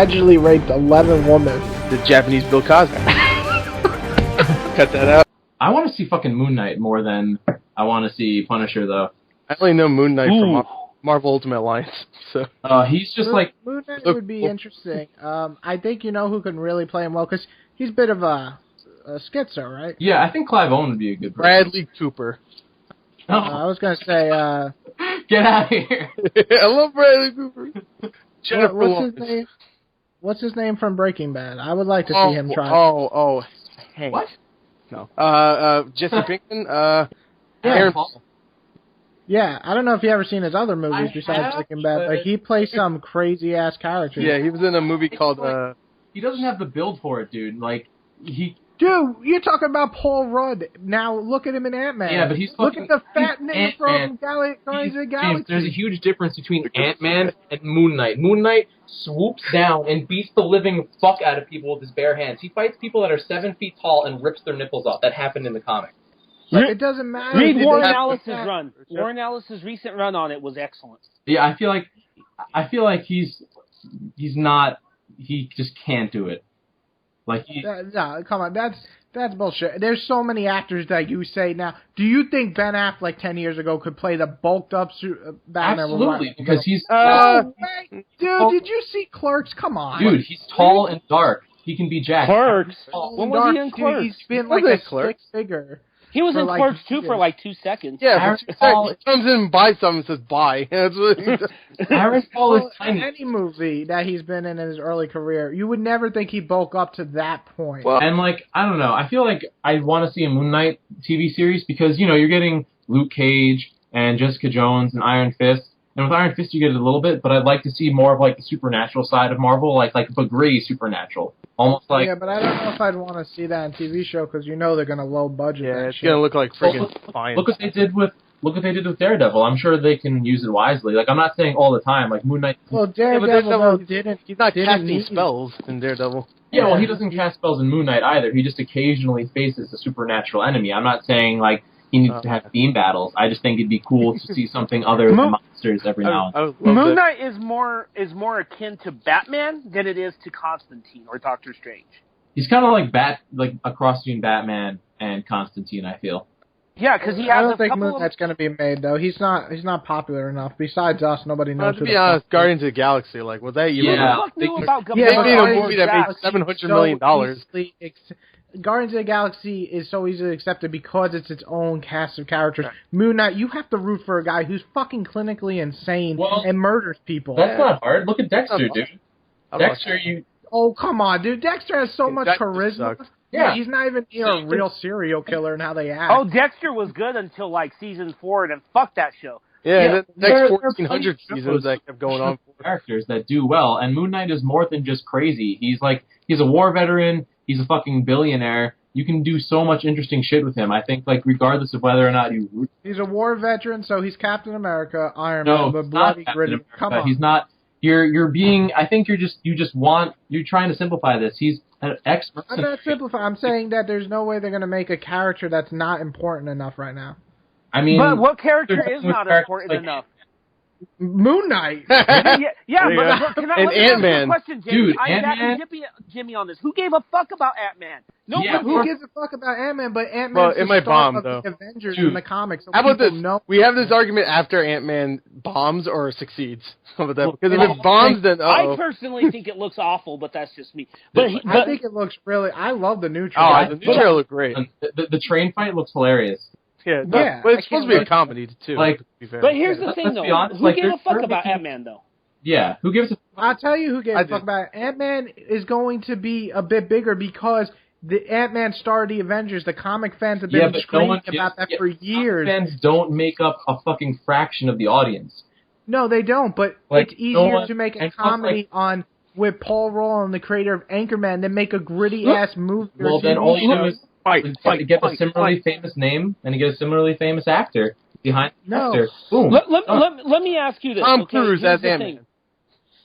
Allegedly raped 11 women. The Japanese Bill Cosby. Cut that out. I want to see fucking Moon Knight more than I want to see Punisher, though. I only know Moon Knight from Marvel Ultimate Alliance. So he's just like... Moon Knight would be interesting. I think you know who can really play him well, because he's a bit of a schizo, right? Yeah, I think Clive Owen would be a good person. Bradley Cooper. I was going to say... Get out of here. I love Bradley Cooper. What's his name? What's his name from Breaking Bad? I would like to see him try. Hank. What? No. Jesse Pinkman. Aaron Paul. Yeah, I don't know if you ever seen his other movies besides Breaking Bad, but he plays some crazy ass character. Yeah, he was in a movie called. He doesn't have the build for it, dude. Like he. Dude, you're talking about Paul Rudd. Now look at him in Ant-Man. Yeah, but he's look at the fat nigga from Guardians of the Galaxy. There's a huge difference between Ant-Man and Moon Knight. Moon Knight swoops down and beats the living fuck out of people with his bare hands. He fights people that are 7 feet tall and rips their nipples off. That happened in the comic. But it doesn't matter. Read Warren Ellis's run. Warren Ellis's recent run on it was excellent. Yeah, I feel like he's not. He just can't do it. Like no, come on, that's bullshit. There's so many actors that you say now. Do you think Ben Affleck 10 years ago could play the bulked up Batman? Absolutely, because he's. No way. Dude, did you see Clerks? Come on. Dude, he's tall and dark. He can be Jack. Clerks. When was he in Clerks? He's been like a Clerks figure. He was in Clerks 2 for like 2 seconds. Yeah, he comes in and buys something and says bye. That's what he does. Aaron Paul is tiny. Any movie that he's been in his early career, you would never think he'd bulk up to that point. Well, and like, I don't know. I feel like I want to see a Moon Knight TV series because, you know, you're getting Luke Cage and Jessica Jones and Iron Fist. And with Iron Fist, you get it a little bit, but I'd like to see more of like the supernatural side of Marvel, like but gray supernatural. Almost like... Yeah, but I don't know if I'd want to see that on TV show because you know they're going to low budget. Yeah, it's going to look like friggin' fine. Look what they did with Daredevil. I'm sure they can use it wisely. Like, I'm not saying all the time. Like Moon Knight. Well, Daredevil didn't. He's not casting spells in Daredevil. Yeah, well, he doesn't cast spells in Moon Knight either. He just occasionally faces a supernatural enemy. I'm not saying like he needs to have theme battles. I just think it'd be cool to see something other than monsters every now and then. Moon Knight is more akin to Batman than it is to Constantine or Doctor Strange. He's kind of like a cross between Batman and Constantine, I feel. Yeah, because he has I don't think Moon Knight's going to be made though. He's not popular enough. Besides us, nobody knows. To be honest, Guardians of the Galaxy, like, was that they made a movie that made $700 million. Guardians of the Galaxy is so easily accepted because it's its own cast of characters. Right. Moon Knight, you have to root for a guy who's fucking clinically insane and murders people. That's not hard. Look at Dexter, dude. Dexter, Oh, come on, dude. Dexter has so much charisma. Sucks. Yeah, he's not even a real serial killer in how they act. Oh, Dexter was good until like season 4, and then fuck that show. Yeah, the next 1,400 seasons that kept going on. Characters that do well, and Moon Knight is more than just crazy. He's a war veteran. He's a fucking billionaire. You can do so much interesting shit with him. I think, like, regardless of whether or not you root. He's a war veteran, so he's Captain America, Iron Man, but bloody gritty. Come on. He's not. You're being. I think you're trying to simplify this. He's an expert. I'm not simplifying. I'm saying that there's no way they're going to make a character that's not important enough right now. I mean, but what character is not important enough? Moon Knight. But can I Ant-Man. Question, Jimmy? Dude, I'm Ant-Man. backing Jimmy on this. Who gave a fuck about Ant-Man? Who gives a fuck about Ant-Man? But Ant-Man's the start of the Avengers in the comics. So how about this? Know. We have this argument after Ant-Man bombs or succeeds. Because if it bombs, then I personally think it looks awful, but that's just me. But I think it looks really. I love the new trailer. The new trailer looked great. The train fight looks hilarious. Yeah, but it's supposed to be a comedy too. Like, but here's the thing, though. Who gave a fuck about Ant-Man, though? Yeah, who gives a fuck? I'll tell you who gave a fuck about it. Ant-Man is going to be a bit bigger because the Ant-Man started the Avengers. The comic fans have been screaming about that for years. Fans don't make up a fucking fraction of the audience. No, they don't, but it's easier to make a comedy with Paul Rudd, the creator of Anchorman, than make a gritty-ass movie. Well, then all you do is get a similarly famous name and you get a similarly famous actor behind the actor. Boom. Let me ask you this. Tom Cruise as Ant-Man.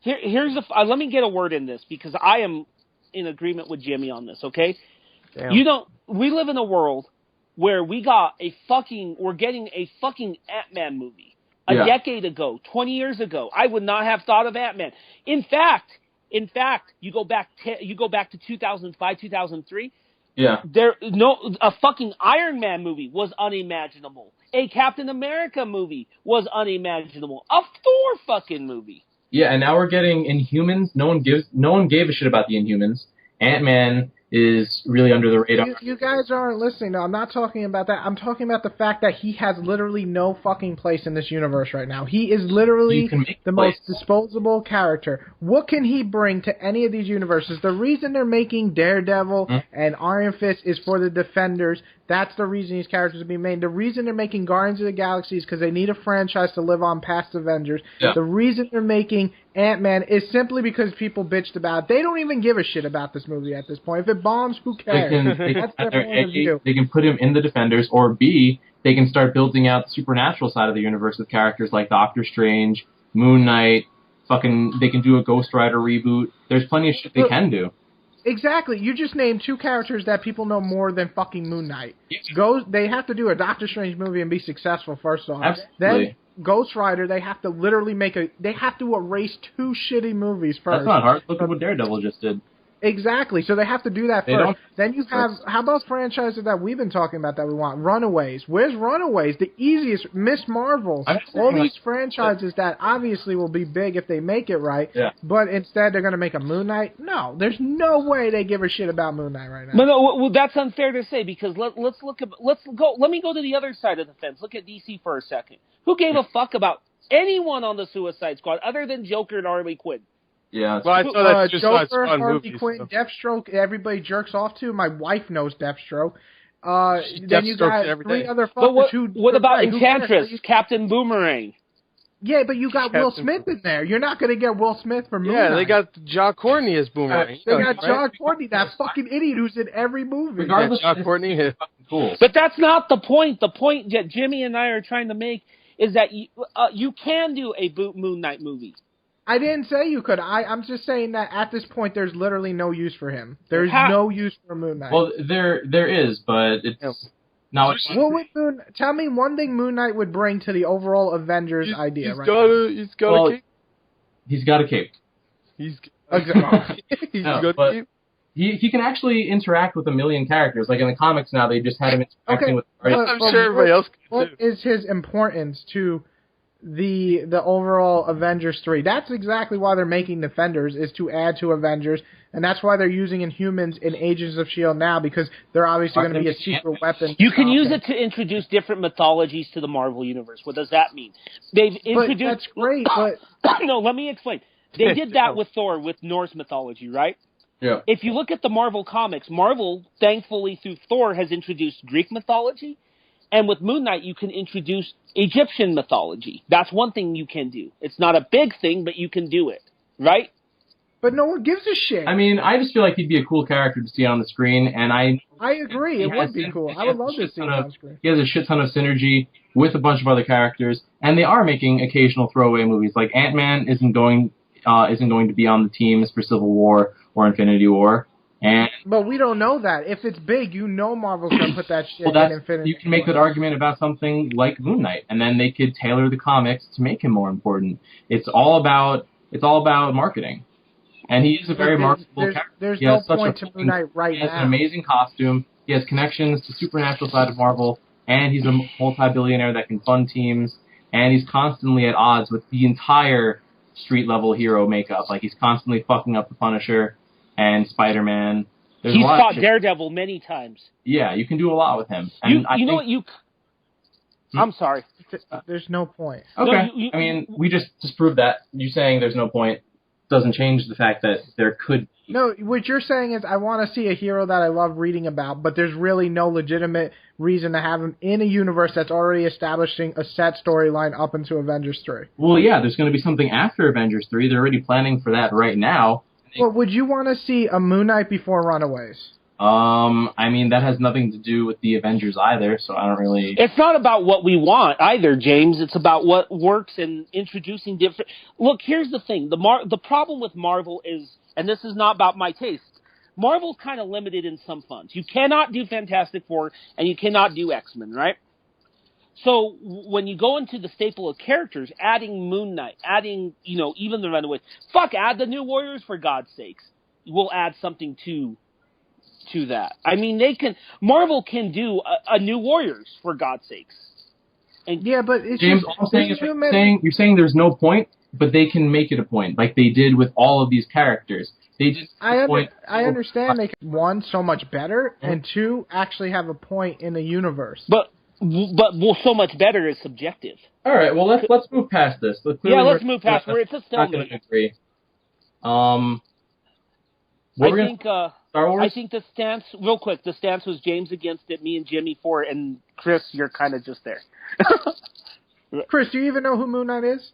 Here's the. Let me get a word in this because I am in agreement with Jimmy on this. Okay. Damn. We live in a world where we're getting a fucking Ant-Man movie a decade ago, 20 years ago. I would not have thought of Ant-Man. In fact, In fact, you go back to 2005, 2003. Yeah. A fucking Iron Man movie was unimaginable. A Captain America movie was unimaginable. A Thor fucking movie. Yeah, and now we're getting Inhumans. No one gave a shit about the Inhumans. Ant-Man is really under the radar. You guys aren't listening. No, I'm not talking about that. I'm talking about the fact that he has literally no fucking place in this universe right now. He is literally the most disposable character. What can he bring to any of these universes? The reason they're making Daredevil and Iron Fist is for the Defenders. That's the reason these characters are being made. The reason they're making Guardians of the Galaxy is because they need a franchise to live on past Avengers. Yeah. The reason they're making Ant-Man is simply because people bitched about it. They don't even give a shit about this movie at this point. If it bombs, who cares? That's their point of view. They can put him in the Defenders, or B, they can start building out the supernatural side of the universe with characters like Doctor Strange, Moon Knight, they can do a Ghost Rider reboot. There's plenty of shit they can do. Exactly. You just named two characters that people know more than fucking Moon Knight. They have to do a Doctor Strange movie and be successful first off. Absolutely. Then Ghost Rider, they have to literally they have to erase two shitty movies first. That's not hard. Look at what Daredevil just did. Exactly. So they have to do that first. Then you have, how about franchises that we've been talking about that we want? Runaways. Where's Runaways? The easiest. Miss Marvel. All these franchises that obviously will be big if they make it right. Yeah. But instead they're going to make a Moon Knight? No. There's no way they give a shit about Moon Knight right now. Well, that's unfair to say because let me go to the other side of the fence. Look at DC for a second. Who gave a fuck about anyone on the Suicide Squad other than Joker and Harley Quinn? Yeah. Well, I saw that Joker, Harley Quinn, Deathstroke, everybody jerks off to. My wife knows Deathstroke. Then you got three other fuckers who... What about Enchantress, Captain Boomerang? Yeah, but you got Will Smith in there. You're not going to get Will Smith for Moon Knight. Yeah, they got Ja Courtney as Boomerang. They got Ja Courtney, that fucking idiot who's in every movie. Regardless, Ja Courtney is cool. But that's not the point. The point that Jimmy and I are trying to make is that you can do a Moon Knight movie. I didn't say you could. I'm just saying that at this point, there's literally no use for him. There's no use for Moon Knight. Well, there is, but it's not. Tell me one thing Moon Knight would bring to the overall Avengers idea. He's got a cape. He's got a cape. He's got a cape. He can actually interact with a million characters. Like in the comics now, they just had him interacting with. I'm sure everybody else can What is his importance to the overall Avengers 3? That's exactly why they're making Defenders, is to add to Avengers, and that's why they're using Inhumans in Agents of S.H.I.E.L.D. now, because they're obviously going to be a secret weapon. You can use it to introduce different mythologies to the Marvel Universe. What does that mean? They've introduced... That's great, but... No, let me explain. They did that with Thor, with Norse mythology, right? Yeah. If you look at the Marvel comics, Marvel, thankfully through Thor, has introduced Greek mythology. And with Moon Knight, you can introduce Egyptian mythology. That's one thing you can do. It's not a big thing, but you can do it, right? But no one gives a shit. I mean, I just feel like he'd be a cool character to see on the screen, and I agree. It would be cool. I would love to see him on screen. He has a shit ton of synergy with a bunch of other characters, and they are making occasional throwaway movies. Like Ant-Man isn't going to be on the teams for Civil War or Infinity War. But we don't know that. If it's big, Marvel's going to put that shit in Infinity War. You can make that argument about something like Moon Knight, and then they could tailor the comics to make him more important. It's all about marketing. And he is a very marketable character. There's no point to Moon Knight right now. He has an amazing costume. He has connections to supernatural side of Marvel, and he's a multi-billionaire that can fund teams, and he's constantly at odds with the entire street-level hero makeup. Like, he's constantly fucking up the Punisher and Spider-Man. He's fought Daredevil many times. Yeah, you can do a lot with him. And I'm sorry. There's no point. Okay. I mean, we just proved that. You saying there's no point doesn't change the fact that there could be. No, what you're saying is I want to see a hero that I love reading about, but there's really no legitimate reason to have him in a universe that's already establishing a set storyline up into Avengers 3. Well, yeah, there's going to be something after Avengers 3. They're already planning for that right now. Well, would you want to see a Moon Knight before Runaways? I mean, that has nothing to do with the Avengers either, so I don't really... It's not about what we want either, James. It's about what works in introducing different... Look, here's the thing. The problem with Marvel is, and this is not about my taste, Marvel's kind of limited in some funds. You cannot do Fantastic Four, and you cannot do X-Men, right? So when you go into the staple of characters, adding Moon Knight, adding, even the Runaways, add the New Warriors for God's sakes. We'll add something to that. I mean, Marvel can do a New Warriors for God's sakes. And yeah, but it's James, just, all I'm saying is you're saying there's no point, but they can make it a point, like they did with all of these characters. They just I understand they can, one, so much better, and two, actually have a point in the universe. But so much better is subjective. All right, well let's move past this. Let's move past where it's a stalemate. Not going to agree. Star Wars? I think the stance, real quick, the stance was James against it, me and Jimmy for it, and Chris, you're kind of just there. Chris, do you even know who Moon Knight is?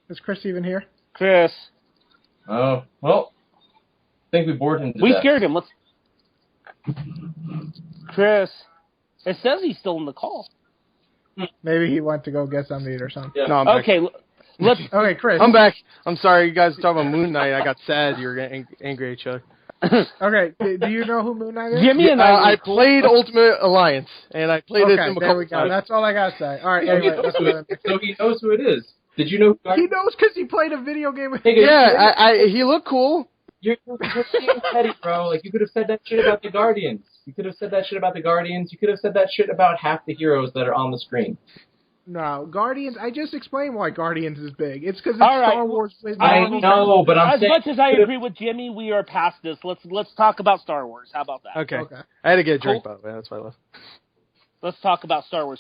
Is Chris even here? Chris. Oh, well, I think we bored him to We death. scared him. Chris. It says he's still in the call. Maybe he went to go get something to eat or something. Yeah. No, I'm back. Okay, Okay, Chris. I'm back. I'm sorry, you guys were talking about Moon Knight. I got sad. You were getting angry at each other. Okay, do you know who Moon Knight is? Jimmy and I played Ultimate Alliance, and I played it a couple there we go. times. That's all I gotta say. All right, anyway. So he knows who it is. Did you know? He knows because he played a video game with Yeah, he looked cool. You're being petty, bro. Like, you could have said that shit about the Guardians. You could have said that shit about the Guardians. You could have said that shit about half the heroes that are on the screen. No, Guardians, I just explained why Guardians is big. It's because it's Star Wars. I know, but I'm saying... As much as I agree with Jimmy, we are past this. Let's talk about Star Wars. How about that? Okay. I had to get a drink, by the way. That's why I left. Let's talk about Star Wars.